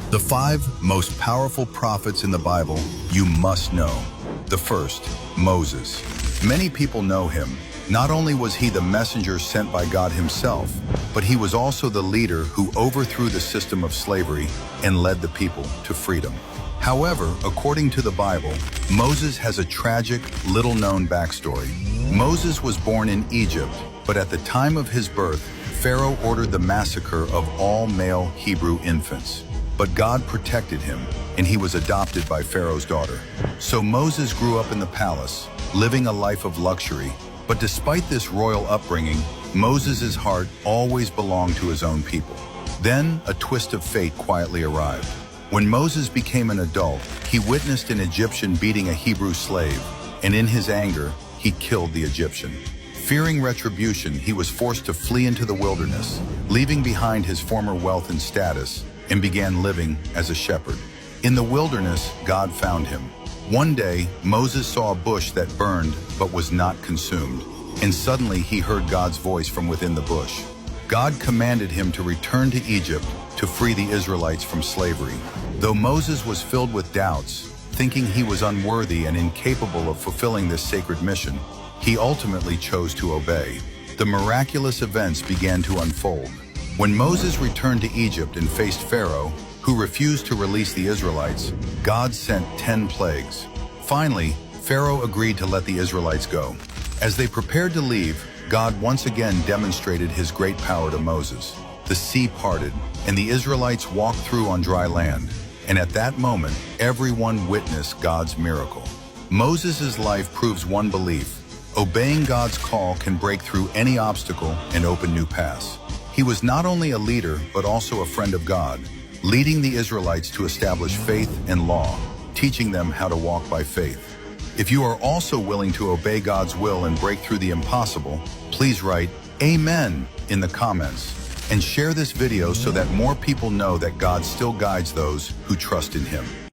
The 5 most powerful prophets in the Bible you must know. The first, Moses. Many people know him. Not only was he the messenger sent by God himself, but he was also the leader who overthrew the system of slavery and led the people to freedom. However, according to the Bible, Moses has a tragic, little-known backstory. Moses was born in Egypt, but at the time of his birth, Pharaoh ordered the massacre of all male Hebrew infants. But God protected him, and he was adopted by Pharaoh's daughter. So Moses grew up in the palace, living a life of luxury. But despite this royal upbringing, Moses' heart always belonged to his own people. Then, a twist of fate quietly arrived. When Moses became an adult, he witnessed an Egyptian beating a Hebrew slave, and in his anger, he killed the Egyptian. Fearing retribution, he was forced to flee into the wilderness, leaving behind his former wealth and status, and began living as a shepherd. In the wilderness, God found him. One day, Moses saw a bush that burned but was not consumed, and suddenly he heard God's voice from within the bush. God commanded him to return to Egypt to free the Israelites from slavery. Though Moses was filled with doubts, thinking he was unworthy and incapable of fulfilling this sacred mission, he ultimately chose to obey. The miraculous events began to unfold. When Moses returned to Egypt and faced Pharaoh, who refused to release the Israelites, God sent 10 plagues. Finally, Pharaoh agreed to let the Israelites go. As they prepared to leave, God once again demonstrated his great power to Moses. The sea parted, and the Israelites walked through on dry land. And at that moment, everyone witnessed God's miracle. Moses' life proves one belief: obeying God's call can break through any obstacle and open new paths. He was not only a leader, but also a friend of God, leading the Israelites to establish faith and law, teaching them how to walk by faith. If you are also willing to obey God's will and break through the impossible, please write "Amen" in the comments and share this video so that more people know that God still guides those who trust in him.